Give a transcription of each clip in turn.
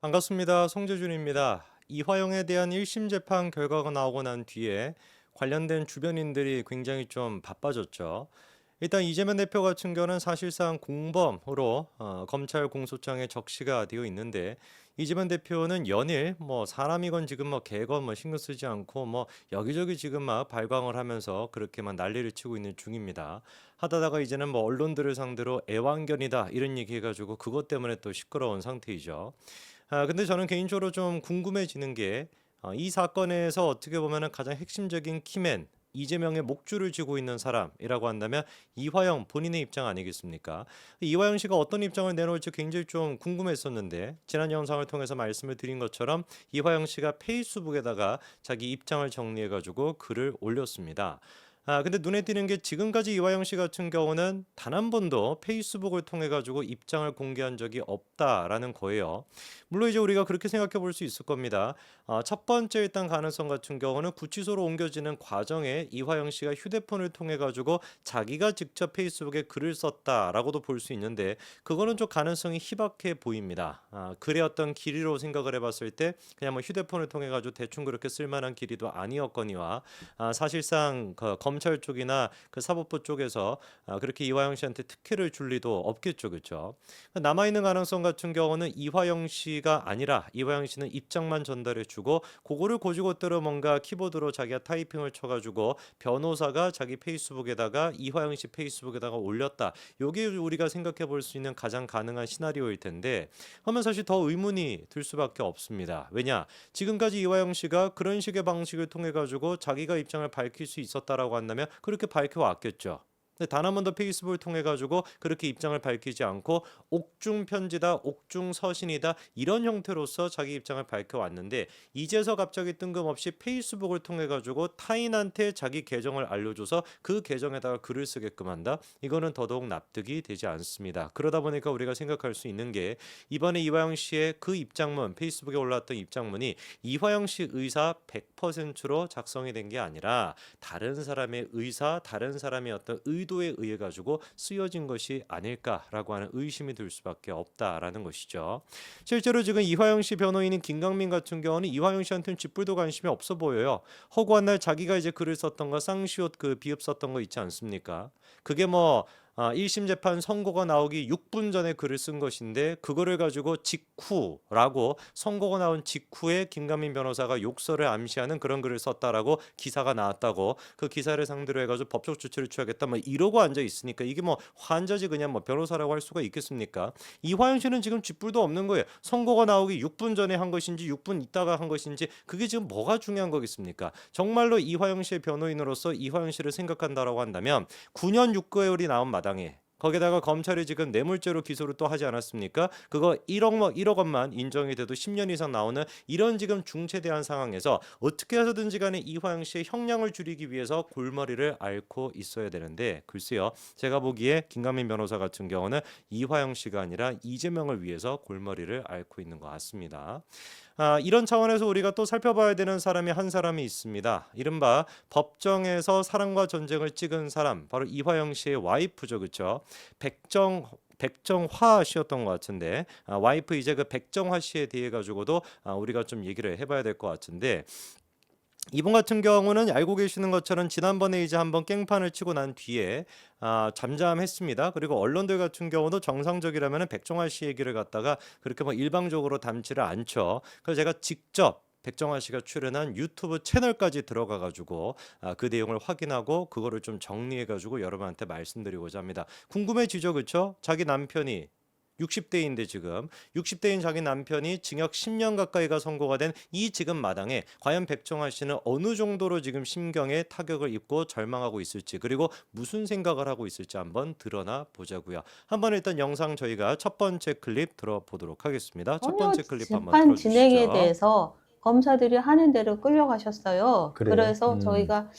반갑습니다. 송재준입니다. 이화영에 대한 1심 재판 결과가 나오고 난 뒤에 관련된 주변인들이 굉장히 좀 바빠졌죠. 일단 이재명 대표 같은 경우는 사실상 공범으로 검찰 공소장에 적시가 되어 있는데 이재명 대표는 연일 뭐 사람이건 지금 뭐 개건 뭐 신경 쓰지 않고 뭐 여기저기 지금 막 발광을 하면서 그렇게만 난리를 치고 있는 중입니다. 하다가 이제는 뭐 언론들을 상대로 애완견이다 이런 얘기 해가지고 그것 때문에 또 시끄러운 상태이죠. 근데 저는 개인적으로 좀 궁금해지는 게 이 사건에서 어떻게 보면은 가장 핵심적인 키맨 이재명의 목줄을 쥐고 있는 사람이라고 한다면 이화영 본인의 입장 아니겠습니까? 이화영 씨가 어떤 입장을 내놓을지 굉장히 좀 궁금했었는데 지난 영상을 통해서 말씀을 드린 것처럼 이화영 씨가 페이스북에다가 자기 입장을 정리해가지고 글을 올렸습니다. 근데 눈에 띄는 게 지금까지 이화영 씨 같은 경우는 단 한 번도 페이스북을 통해 가지고 입장을 공개한 적이 없다라는 거예요. 물론 이제 우리가 그렇게 생각해 볼 수 있을 겁니다. 첫 번째 일단 가능성 같은 경우는 구치소로 옮겨지는 과정에 이화영 씨가 휴대폰을 통해 가지고 자기가 직접 페이스북에 글을 썼다라고도 볼 수 있는데 그거는 좀 가능성이 희박해 보입니다. 글의 어떤 길이로 생각을 해봤을 때 그냥 뭐 휴대폰을 통해 가지고 대충 그렇게 쓸만한 길이도 아니었거니와 사실상 그 검찰 쪽이나 그 사법부 쪽에서 그렇게 이화영 씨한테 특혜를 줄 리도 없겠죠, 그렇죠? 남아 있는 가능성 같은 경우는 이화영 씨가 아니라 이화영 씨는 입장만 전달해주고 그거를 고지고대로 뭔가 키보드로 자기가 타이핑을 쳐가지고 변호사가 자기 페이스북에다가 이화영 씨 페이스북에다가 올렸다. 요게 우리가 생각해 볼 수 있는 가장 가능한 시나리오일 텐데, 하면 사실 더 의문이 들 수밖에 없습니다. 왜냐? 지금까지 이화영 씨가 그런 식의 방식을 통해 가지고 자기가 입장을 밝힐 수 있었다라고 한다면 그렇게 밝혀왔겠죠. 근데 단 한 번도 페이스북을 통해 가지고 그렇게 입장을 밝히지 않고 옥중 편지다, 옥중 서신이다 이런 형태로서 자기 입장을 밝혀왔는데 이제서 갑자기 뜬금없이 페이스북을 통해 가지고 타인한테 자기 계정을 알려줘서 그 계정에다가 글을 쓰게끔 한다. 이거는 더더욱 납득이 되지 않습니다. 그러다 보니까 우리가 생각할 수 있는 게 이번에 이화영 씨의 그 입장문, 페이스북에 올랐던 입장문이 이화영 씨 의사 100%로 작성이 된 게 아니라 다른 사람의 의사, 다른 사람의 어떤 의도에 의해 가지고 쓰여진 것이 아닐까라고 하는 의심이 들 수밖에 없다라는 것이죠. 실제로 지금 이화영 씨 변호인인 김강민 같은 경우는 이화영 씨한테는 쥐뿔도 관심이 없어 보여요. 허구한 날 자기가 이제 글을 썼던 거 쌍시옷 그 비읍 썼던 거 있지 않습니까? 그게 뭐 1심 재판 선고가 나오기 6분 전에 글을 쓴 것인데 그거를 가지고 직후라고 선고가 나온 직후에 김가민 변호사가 욕설을 암시하는 그런 글을 썼다라고 기사가 나왔다고 그 기사를 상대로 해가지고 법적 조치를 취하겠다 뭐 이러고 앉아 있으니까 이게 뭐 환자지 그냥 뭐 변호사라고 할 수가 있겠습니까? 이화영 씨는 지금 쥐뿔도 없는 거예요. 선고가 나오기 6분 전에 한 것인지 6분 있다가 한 것인지 그게 지금 뭐가 중요한 거겠습니까? 정말로 이화영 씨의 변호인으로서 이화영 씨를 생각한다라고 한다면 9년 6개월이 나온 마당에 거기다가 검찰이 지금 뇌물죄로 기소를 또 하지 않았습니까? 그거 1억 원만 인정이 돼도 10년 이상 나오는 이런 지금 중체대한 상황에서 어떻게 해서든지 간에 이화영 씨의 형량을 줄이기 위해서 골머리를 앓고 있어야 되는데 글쎄요. 제가 보기에 김가민 변호사 같은 경우는 이화영 씨가 아니라 이재명을 위해서 골머리를 앓고 있는 것 같습니다. 이런 차원에서 우리가 또 살펴봐야 되는 사람이 한 사람이 있습니다. 이른바 법정에서 사랑과 전쟁을 찍은 사람, 바로 이화영 씨의 와이프죠, 그렇죠? 백정화 씨였던 것 같은데 와이프 이제 그 백정화 씨에 대해 가지고도 우리가 좀 얘기를 해봐야 될 것 같은데 이분 같은 경우는 알고 계시는 것처럼 지난번에 이제 한번 깽판을 치고 난 뒤에 잠잠했습니다. 그리고 언론들 같은 경우도 정상적이라면 백정화 씨 얘기를 갖다가 그렇게 뭐 일방적으로 담지를 않죠. 그래서 제가 직접 백정화 씨가 출연한 유튜브 채널까지 들어가 가지고 그 내용을 확인하고 그거를 좀 정리해 가지고 여러분한테 말씀드리고자 합니다. 궁금해지죠, 그렇죠? 자기 남편이 60대인데 지금 60대인 자기 남편이 징역 10년 가까이가 선고가 된 이 지금 마당에 과연 백정화 씨는 어느 정도로 지금 심경에 타격을 입고 절망하고 있을지 그리고 무슨 생각을 하고 있을지 한번 드러나 보자고요. 한번 일단 영상 저희가 첫 번째 클립 들어보도록 하겠습니다. 첫 전혀 번째 클립 한번 재판 진행에 틀어주시죠. 대해서 검사들이 하는 대로 끌려가셨어요. 그래요? 그래서 저희가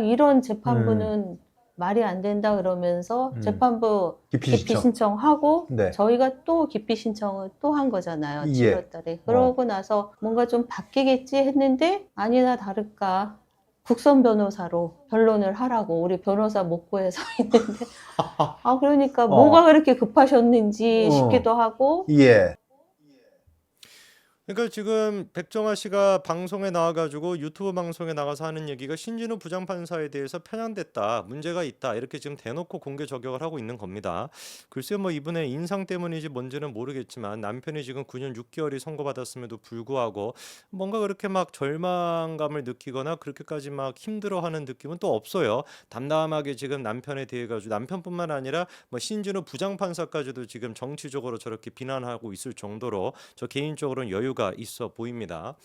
이런 음, 재판부는 말이 안 된다 그러면서 음. 재판부 기피 기피 신청. 신청하고 네. 저희가 또 기피 신청을 또 한 거잖아요. 예. 7월 달에. 그러고 나서 뭔가 좀 바뀌겠지 했는데 아니나 다를까 국선 변호사로 변론을 하라고 우리 변호사 못 구해서 있는데 그러니까 뭐가 어, 그렇게 급하셨는지 어, 싶기도 하고 예. 그러니까 지금 백정아 씨가 방송에 나와 가지고 유튜브 방송에 나가서 하는 얘기가 "신진우 부장판사에 대해서 편향됐다. 문제가 있다." 이렇게 지금 대놓고 공개 저격을 하고 있는 겁니다. 글쎄요 뭐 이분의 인상 때문인지 뭔지는 모르겠지만 남편이 지금 9년 6 개월이 선고받았음에도 불구하고 뭔가 그렇게 막 절망감을 느끼거나 그렇게까지 막 힘들어하는 느낌은 또 없어요. 담담하게 지금 남편에 대해 가지고 남편뿐만 아니라 뭐 신진우 부장판사까지도 지금 정치적으로 저렇게 비난하고 있을 정도로 저 개인적으로는 여유가 있어 보입니다.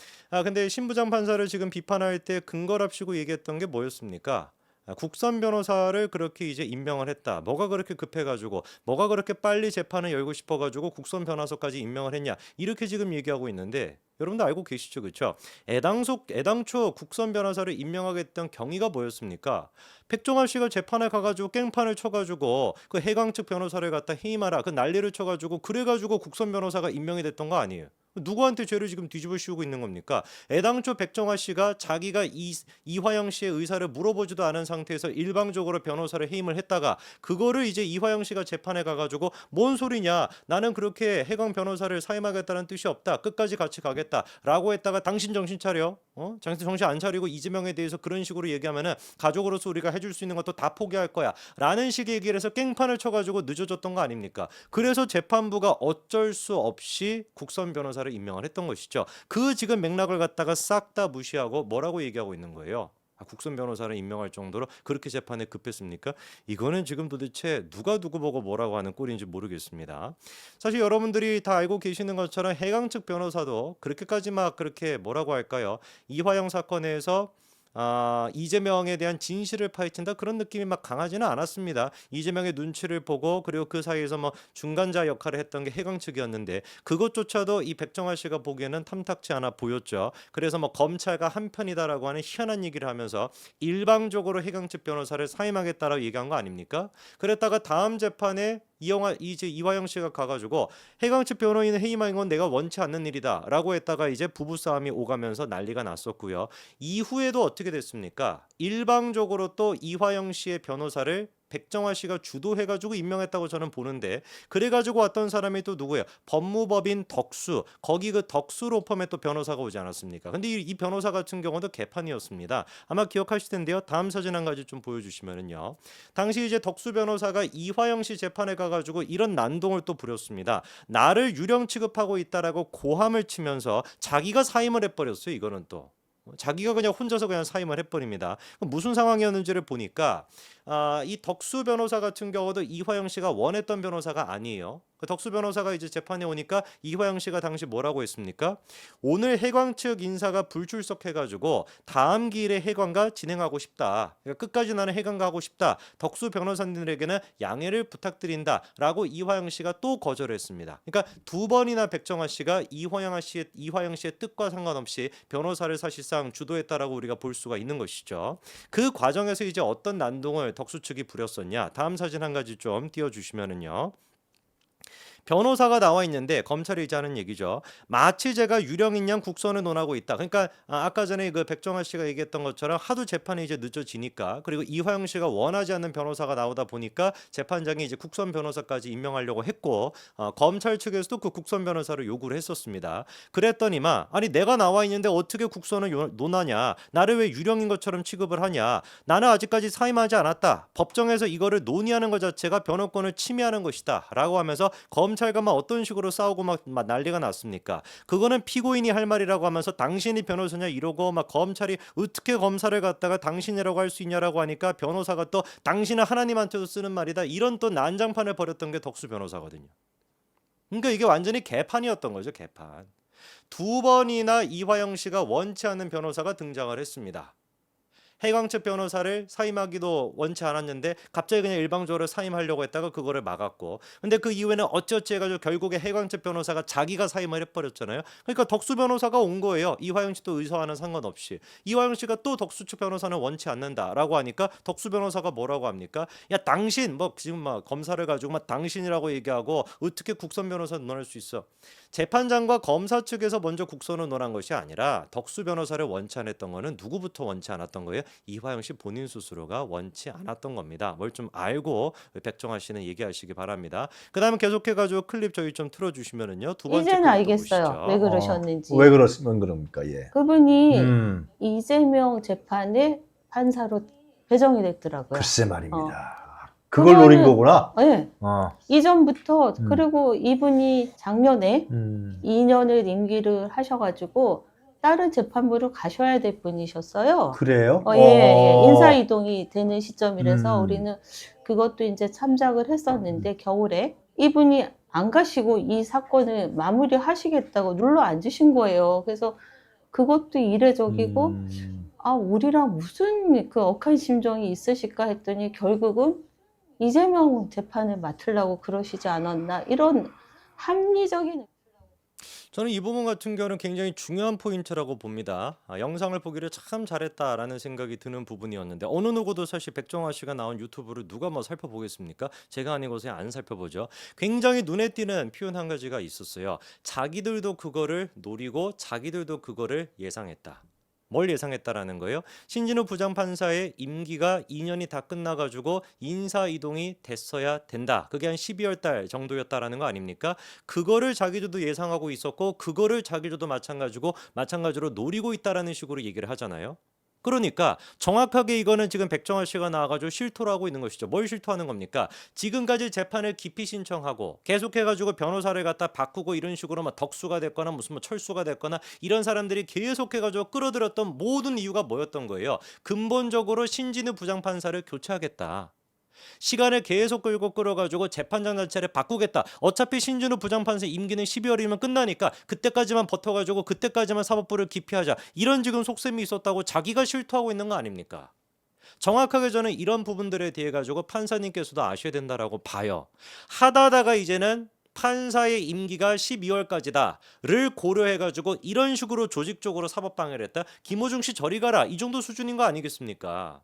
근데 신부장 판사를 지금 비판할 때 근거랍시고 얘기했던 게 뭐였습니까? 국선 변호사를 그렇게 이제 임명을 했다. 뭐가 그렇게 급해가지고, 뭐가 그렇게 빨리 재판을 열고 싶어가지고 국선 변호사까지 임명을 했냐? 이렇게 지금 얘기하고 있는데 여러분도 알고 계시죠, 그렇죠? 애당초 국선 변호사를 임명하겠다는 경위가 뭐였습니까? 백종원 씨가 재판에 가가지고 깽판을 쳐가지고 그 해강 측 변호사를 갖다 해임하라 그 난리를 쳐가지고 그래가지고 국선 변호사가 임명이 됐던 거 아니에요? 누구한테 죄를 지금 뒤집어 씌우고 있는 겁니까? 애당초 백정화 씨가 자기가 이화영 씨의 의사를 물어보지도 않은 상태에서 일방적으로 변호사를 해임을 했다가 그거를 이제 이화영 씨가 재판에 가가지고 뭔 소리냐 나는 그렇게 해강 변호사를 사임하겠다는 뜻이 없다 끝까지 같이 가겠다라고 했다가 당신 정신 차려 당신 정신 안 차리고 이재명에 대해서 그런 식으로 얘기하면은 가족으로서 우리가 해줄 수 있는 것도 다 포기할 거야 라는 식의 얘기를 해서 깽판을 쳐가지고 늦어졌던 거 아닙니까? 그래서 재판부가 어쩔 수 없이 국선 변호사를 임명을 했던 것이죠. 그 지금 맥락을 갖다가 싹 다 무시하고 뭐라고 얘기하고 있는 거예요? 국선 변호사를 임명할 정도로 그렇게 재판에 급했습니까? 이거는 지금 도대체 누가 누구 보고 뭐라고 하는 꼴인지 모르겠습니다. 사실 여러분들이 다 알고 계시는 것처럼 해강 측 변호사도 그렇게까지 막 그렇게 뭐라고 할까요? 이화영 사건에서 이재명에 대한 진실을 파헤친다 그런 느낌이 막 강하지는 않았습니다. 이재명의 눈치를 보고 그리고 그 사이에서 뭐 중간자 역할을 했던 게 해강 측이었는데 그것조차도 이 백정화 씨가 보기에는 탐탁치 않아 보였죠. 그래서 뭐 검찰과 한편이다라고 하는 희한한 얘기를 하면서 일방적으로 해강 측 변호사를 사임하겠다라고 얘기한 거 아닙니까? 그랬다가 다음 재판에 이화영 씨가 가가지고 해강 측 변호인을 해임한 건 내가 원치 않는 일이다라고 했다가 이제 부부싸움이 오가면서 난리가 났었고요. 이후에도 어떻게 됐습니까? 일방적으로 또 이화영 씨의 변호사를 백정화 씨가 주도해가지고 임명했다고 저는 보는데 그래가지고 왔던 사람이 또 누구예요? 법무법인 덕수 거기 그 덕수 로펌에 또 변호사가 오지 않았습니까? 근데 이 변호사 같은 경우도 개판이었습니다. 아마 기억하실 텐데요. 다음 사진 한 가지 좀 보여주시면은요. 당시 이제 덕수 변호사가 이화영 씨 재판에 가가지고 이런 난동을 또 부렸습니다. 나를 유령 취급하고 있다라고 고함을 치면서 자기가 사임을 해버렸어요. 이거는 또. 자기가 그냥 혼자서 그냥 사임을 해버립니다. 그럼 무슨 상황이었는지를 보니까 이 덕수 변호사 같은 경우도 이화영 씨가 원했던 변호사가 아니에요. 그 덕수 변호사가 이제 재판에 오니까 이화영 씨가 당시 뭐라고 했습니까? 오늘 해광 측 인사가 불출석해가지고 다음 기일에 해광과 진행하고 싶다. 그러니까 끝까지 나는 해광과 하고 싶다. 덕수 변호사님들에게는 양해를 부탁드린다라고 이화영 씨가 또 거절했습니다. 그러니까 두 번이나 백정화 씨가 이화영 씨의 뜻과 상관없이 변호사를 사실상 주도했다라고 우리가 볼 수가 있는 것이죠. 그 과정에서 이제 어떤 난동을 덕수 측이 부렸었냐? 다음 사진 한 가지 좀 띄워주시면은요. 변호사가 나와 있는데 검찰이 이제 하는 얘기죠. 마치 제가 유령인 양 국선을 논하고 있다. 그러니까 아까 전에 그 백정아 씨가 얘기했던 것처럼 하도 재판이 이제 늦어지니까 그리고 이화영 씨가 원하지 않는 변호사가 나오다 보니까 재판장이 이제 국선 변호사까지 임명하려고 했고 검찰 측에서도 그 국선 변호사를 요구를 했었습니다. 그랬더니만 아니 내가 나와 있는데 어떻게 국선을 논하냐? 나를 왜 유령인 것처럼 취급을 하냐? 나는 아직까지 사임하지 않았다. 법정에서 이거를 논의하는 것 자체가 변호권을 침해하는 것이다라고 하면서 검찰과 막 어떤 식으로 싸우고 막 난리가 났습니까? 그거는 피고인이 할 말이라고 하면서 당신이 변호사냐 이러고 막 검찰이 어떻게 검사를 갖다가 당신이라고 할 수 있냐라고 하니까 변호사가 또 당신은 하나님한테도 쓰는 말이다. 이런 또 난장판을 벌였던 게 덕수 변호사거든요. 그러니까 이게 완전히 개판이었던 거죠, 개판. 두 번이나 이화영 씨가 원치 않는 변호사가 등장을 했습니다. 해광측 변호사를 사임하기도 원치 않았는데 갑자기 그냥 일방적으로 사임하려고 했다가 그거를 막았고 근데 그 이후에는 어찌어찌 해가지고 결국에 해광측 변호사가 자기가 사임을 해버렸잖아요. 그러니까 덕수 변호사가 온 거예요. 이화영 씨도 의사와는 상관없이. 이화영 씨가 또 덕수 측 변호사는 원치 않는다라고 하니까 덕수 변호사가 뭐라고 합니까? 야 당신 뭐 지금 막 검사를 가지고 막 당신이라고 얘기하고 어떻게 국선 변호사 논할 수 있어? 재판장과 검사 측에서 먼저 국선을 논한 것이 아니라 덕수 변호사를 원치 않았던 거는 누구부터 원치 않았던 거예요? 이화영 씨 본인 스스로가 원치 않았던 겁니다. 뭘 좀 알고 백정아 씨는 얘기하시기 바랍니다. 그다음에 계속해가지고 클립 저희 좀 틀어주시면은요. 두 번째 이제는 클립도 알겠어요. 왜 보시죠. 그러셨는지. 왜 그러시면 그럽니까? 예. 그분이 음, 이재명 재판에 판사로 배정이 됐더라고요. 글쎄 말입니다. 어. 그걸 노린 그거는- 거구나. 네. 어. 이전부터 음. 그리고 이분이 작년에 음. 2년을 임기를 하셔가지고 다른 재판부로 가셔야 될 분이셨어요. 그래요? 예. 인사 이동이 되는 시점이라서 음. 우리는 그것도 이제 참작을 했었는데 겨울에 이분이 안 가시고 이 사건을 마무리하시겠다고 눌러 앉으신 거예요. 그래서 그것도 이례적이고 아, 우리랑 무슨 그 억한 심정이 있으실까 했더니 결국은 이재명 재판을 맡으려고 그러시지 않았나 이런 합리적인 저는 이 부분 같은 경우는 굉장히 중요한 포인트라고 봅니다. 영상을 보기를 참 잘했다라는 생각이 드는 부분이었는데 어느 누구도 사실 백정아 씨가 나온 유튜브를 누가 뭐 살펴보겠습니까? 제가 아니고서야 안 살펴보죠. 굉장히 눈에 띄는 표현 한 가지가 있었어요. 자기들도 그거를 노리고 자기들도 그거를 예상했다. 뭘 예상했다라는 거예요? 신진우 부장판사의 임기가 2년이 다 끝나가지고 인사 이동이 됐어야 된다. 그게 한 12월 달 정도였다라는 거 아닙니까? 그거를 자기들도 예상하고 있었고 그거를 자기들도 마찬가지로 노리고 있다라는 식으로 얘기를 하잖아요. 그러니까 정확하게 이거는 지금 백정아 씨가 나와가지고 실토를 하고 있는 것이죠. 뭘 실토하는 겁니까? 지금까지 재판을 기피 신청하고 계속해가지고 변호사를 갖다 바꾸고 이런 식으로 막 덕수가 됐거나 무슨 뭐 철수가 됐거나 이런 사람들이 계속해가지고 끌어들였던 모든 이유가 뭐였던 거예요? 근본적으로 신진우 부장판사를 교체하겠다. 시간을 계속 끌어가지고 재판장 자체를 바꾸겠다. 어차피 신진우 부장판사 임기는 12월이면 끝나니까 그때까지만 버텨가지고 그때까지만 사법부를 기피하자. 이런 지금 속셈이 있었다고 자기가 실토하고 있는 거 아닙니까? 정확하게 저는 이런 부분들에 대해 가지고 판사님께서도 아셔야 된다라고 봐요. 하다가 이제는 판사의 임기가 12월까지다를 고려해가지고 이런 식으로 조직적으로 사법방해를 했다. 김호중 씨 저리 가라. 이 정도 수준인 거 아니겠습니까?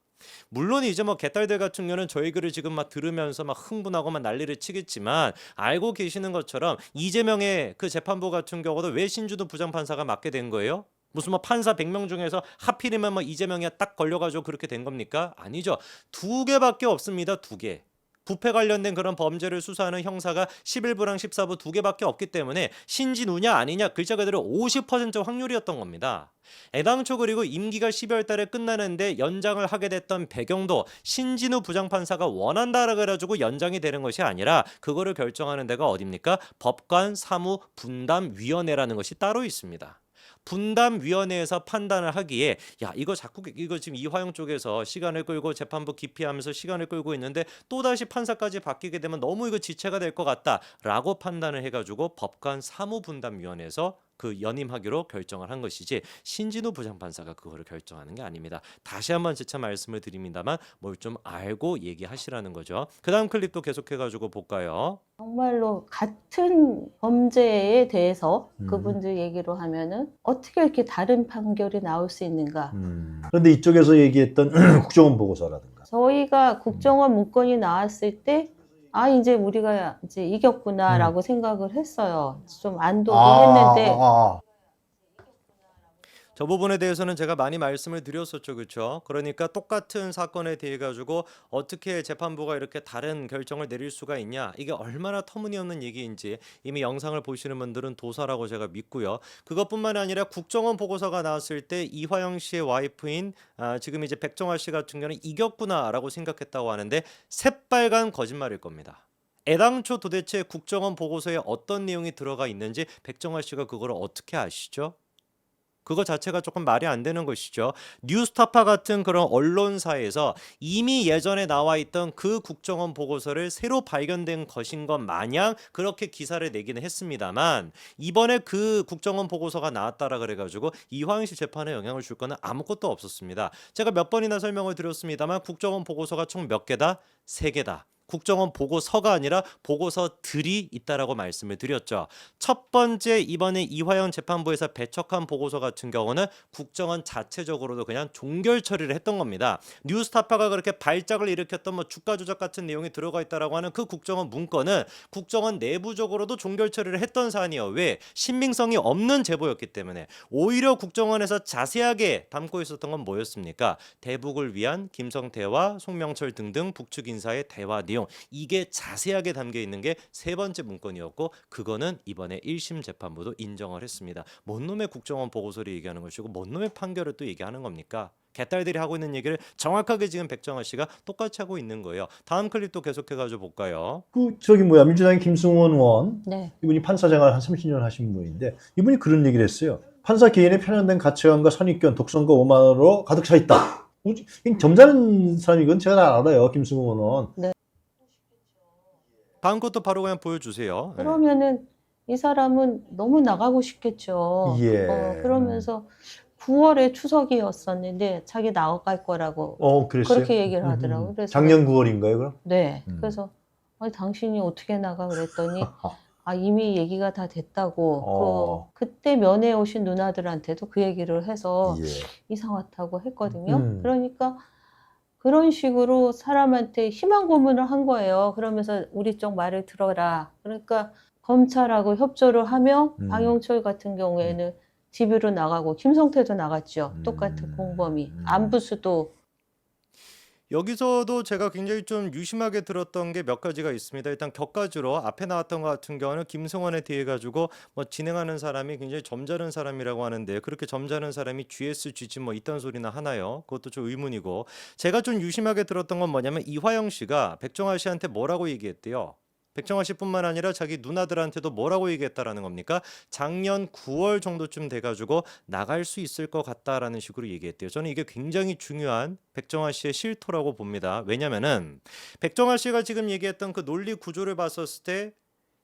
물론 이제 뭐 개딸들 같은 경우는 저희 글을 지금 막 들으면서 막 흥분하고 막 난리를 치겠지만 알고 계시는 것처럼 이재명의 그 재판부 같은 경우도 왜 신준호 부장판사가 맡게 된 거예요? 무슨 뭐 판사 100명 중에서 하필이면 뭐 이재명이 딱 걸려가지고 그렇게 된 겁니까? 아니죠. 2개밖에 없습니다. 2개. 부패 관련된 그런 범죄를 수사하는 형사가 11부랑 14부 2개밖에 없기 때문에 신진우냐 아니냐 글자 그대로 50% 확률이었던 겁니다. 애당초 그리고 임기가 12월 달에 끝나는데 연장을 하게 됐던 배경도 신진우 부장판사가 원한다라 그래가지고 연장이 되는 것이 아니라 그거를 결정하는 데가 어딥니까? 법관사무분담위원회라는 것이 따로 있습니다. 분담위원회에서 판단을 하기에 야 이거 지금 이화영 쪽에서 시간을 끌고 재판부 기피하면서 시간을 끌고 있는데 또다시 판사까지 바뀌게 되면 너무 이거 지체가 될 것 같다라고 판단을 해가지고 법관사무분담위원회에서 그 연임하기로 결정을 한 것이지 신진우 부장판사가 그거를 결정하는 게 아닙니다. 다시 한번 재차 말씀을 드립니다만 뭘 좀 알고 얘기하시라는 거죠. 그 다음 클립도 계속해가지고 볼까요? 정말로 같은 범죄에 대해서 음. 그분들 얘기로 하면은 어떻게 이렇게 다른 판결이 나올 수 있는가? 그런데 이쪽에서 얘기했던 국정원 보고서라든가. 저희가 국정원 문건이 나왔을 때 아, 이제 우리가 이제 이겼구나라고 생각을 했어요. 좀 안도도 했는데 저 부분에 대해서는 제가 많이 말씀을 드렸었죠. 그렇죠? 그러니까 똑같은 사건에 대해 가지고 어떻게 재판부가 이렇게 다른 결정을 내릴 수가 있냐. 이게 얼마나 터무니없는 얘기인지 이미 영상을 보시는 분들은 도사라고 제가 믿고요. 그것뿐만 아니라 국정원 보고서가 나왔을 때 이화영 씨의 와이프인 지금 이제 백정아 씨 같은 경우는 이겼구나라고 생각했다고 하는데 새빨간 거짓말일 겁니다. 애당초 도대체 국정원 보고서에 어떤 내용이 들어가 있는지 백정아 씨가 그걸 어떻게 아시죠? 그거 자체가 조금 말이 안 되는 것이죠. 뉴스타파 같은 그런 언론사에서 이미 예전에 나와 있던 그 국정원 보고서를 새로 발견된 것인 것 마냥 그렇게 기사를 내기는 했습니다만 이번에 그 국정원 보고서가 나왔다라 그래가지고 이화영 씨 재판에 영향을 줄 거는 아무것도 없었습니다. 제가 몇 번이나 설명을 드렸습니다만 국정원 보고서가 총 몇 개다? 3개다. 국정원 보고서가 아니라 보고서들이 있다라고 말씀을 드렸죠. 첫 번째 이번에 이화영 재판부에서 배척한 보고서 같은 경우는 국정원 자체적으로도 그냥 종결 처리를 했던 겁니다. 뉴스타파가 그렇게 발작을 일으켰던 뭐 주가 조작 같은 내용이 들어가 있다라고 하는 그 국정원 문건은 국정원 내부적으로도 종결 처리를 했던 사안이요. 왜? 신빙성이 없는 제보였기 때문에. 오히려 국정원에서 자세하게 담고 있었던 건 뭐였습니까? 대북을 위한 김성태와 송명철 등등 북측 인사의 대화 내용, 이게 자세하게 담겨 있는 게 세 번째 문건이었고, 그거는 이번에 1심 재판부도 인정을 했습니다. 뭔 놈의 국정원 보고서를 얘기하는 것이고 뭔 놈의 판결을 또 얘기하는 겁니까? 개딸들이 하고 있는 얘기를 정확하게 지금 백정아 씨가 똑같이 하고 있는 거예요. 다음 클립도 계속해가지고 볼까요? 민주당의 김승원 의원, 네. 이분이 판사 생활 한 30년 하신 분인데, 이분이 그런 얘기를 했어요. 판사 개인의 편향된 가치관과 선입견, 독선과 오만으로 가득 차 있다. 점잖은 사람이건 제가 다 알아요, 김승원 의원. 네. 다음 것도 바로 그냥 보여주세요. 네. 그러면은 이 사람은 너무 나가고 싶겠죠. 예. 그러면서 9월에 추석이었었는데 자기 나갈 거라고 그랬어요? 그렇게 얘기를 하더라고요. 그래서 작년 9월인가요, 그럼? 네. 음. 그래서 아니, 당신이 어떻게 나가 그랬더니 이미 얘기가 다 됐다고 그때 면회 오신 누나들한테도 그 얘기를 해서 예. 이상하다고 했거든요. 음. 그러니까 그런 식으로 사람한테 희망 고문을 한 거예요. 그러면서 우리 쪽 말을 들어라. 그러니까 검찰하고 협조를 하며 방영철 같은 경우에는 집으로 나가고 김성태도 나갔죠. 똑같은 공범이. 안부수도. 여기서도 제가 굉장히 좀 유심하게 들었던 게 몇 가지가 있습니다. 일단 격가지로 앞에 나왔던 것 같은 경우는 김승원에 대해 가지고 뭐 진행하는 사람이 굉장히 점잖은 사람이라고 하는데, 그렇게 점잖은 사람이 GS, GG 뭐 이딴 소리나 하나요? 그것도 좀 의문이고, 제가 좀 유심하게 들었던 건 뭐냐면 이화영 씨가 백정아 씨한테 뭐라고 얘기했대요? 백정아 씨뿐만 아니라 자기 누나들한테도 뭐라고 얘기했다라는 겁니까? 작년 9월 정도쯤 돼가지고 나갈 수 있을 것 같다라는 식으로 얘기했대요. 저는 이게 굉장히 중요한 백정아 씨의 실토라고 봅니다. 왜냐면은 백정아 씨가 지금 얘기했던 그 논리 구조를 봤었을 때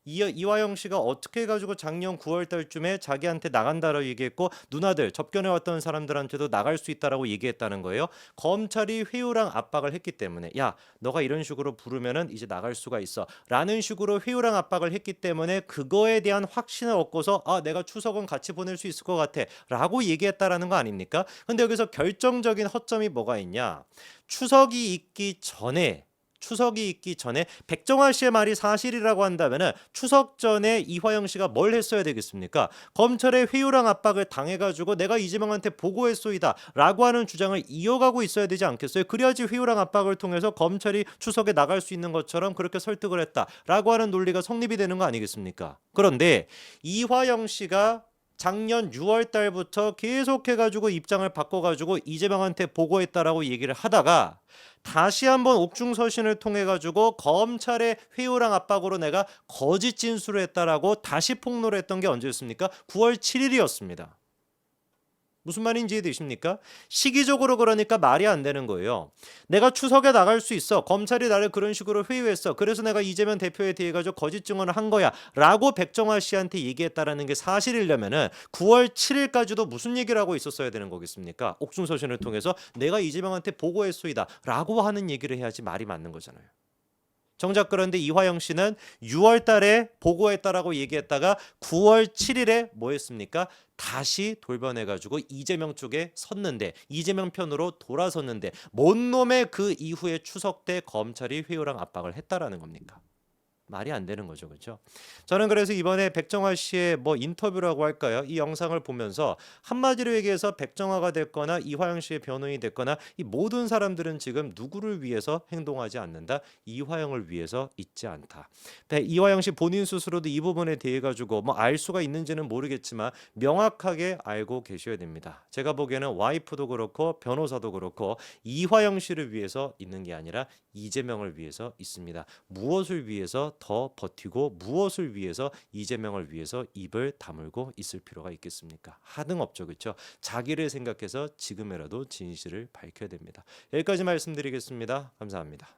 이화영 씨가 어떻게 해가지고 작년 9월 달쯤에 자기한테 나간다라고 얘기했고, 누나들 접견해왔던 사람들한테도 나갈 수 있다라고 얘기했다는 거예요. 검찰이 회유랑 압박을 했기 때문에, 야 너가 이런 식으로 부르면은 이제 나갈 수가 있어 라는 식으로 회유랑 압박을 했기 때문에 그거에 대한 확신을 얻고서 내가 추석은 같이 보낼 수 있을 것 같아 라고 얘기했다라는 거 아닙니까? 근데 여기서 결정적인 허점이 뭐가 있냐, 추석이 있기 전에 백정아 씨의 말이 사실이라고 한다면은 추석 전에 이화영 씨가 뭘 했어야 되겠습니까? 검찰의 회유랑 압박을 당해가지고 내가 이재명한테 보고했소이다 라고 하는 주장을 이어가고 있어야 되지 않겠어요? 그래야지 회유랑 압박을 통해서 검찰이 추석에 나갈 수 있는 것처럼 그렇게 설득을 했다 라고 하는 논리가 성립이 되는 거 아니겠습니까? 그런데 이화영 씨가 작년 6월 달부터 계속해가지고 입장을 바꿔가지고 이재명한테 보고했다라고 얘기를 하다가 다시 한번 옥중서신을 통해가지고 검찰의 회유랑 압박으로 내가 거짓 진술을 했다라고 다시 폭로를 했던 게 언제였습니까? 9월 7일이었습니다. 무슨 말인지 이해되십니까? 시기적으로 그러니까 말이 안 되는 거예요. 내가 추석에 나갈 수 있어. 검찰이 나를 그런 식으로 회유했어. 그래서 내가 이재명 대표에 대해 가지고 거짓 증언을 한 거야 라고 백정아 씨한테 얘기했다라는 게 사실이려면은 9월 7일까지도 무슨 얘기를 하고 있었어야 되는 거겠습니까? 옥중서신을 통해서 내가 이재명한테 보고했소이다 라고 하는 얘기를 해야지 말이 맞는 거잖아요. 정작 그런데 이화영 씨는 6월 달에 보고했다라고 얘기했다가 9월 7일에 뭐 했습니까? 다시 돌변해가지고 이재명 쪽에 섰는데, 이재명 편으로 돌아섰는데 뭔 놈의 그 이후에 추석 때 검찰이 회유랑 압박을 했다라는 겁니까? 말이 안 되는 거죠, 그렇죠? 저는 그래서 이번에 백정아 씨의 뭐 인터뷰라고 할까요? 이 영상을 보면서 한마디로 얘기해서 백정아가 됐거나 이화영 씨의 변호인이 됐거나 이 모든 사람들은 지금 누구를 위해서 행동하지 않는다? 이화영을 위해서 있지 않다. 이화영 씨 본인 스스로도 이 부분에 대해 가지고 뭐 알 수가 있는지는 모르겠지만 명확하게 알고 계셔야 됩니다. 제가 보기에는 와이프도 그렇고 변호사도 그렇고 이화영 씨를 위해서 있는 게 아니라 이재명을 위해서 있습니다. 무엇을 위해서 더 버티고 무엇을 위해서 이재명을 위해서 입을 다물고 있을 필요가 있겠습니까? 하등없죠, 그렇죠? 자기를 생각해서 지금이라도 진실을 밝혀야 됩니다. 여기까지 말씀드리겠습니다. 감사합니다.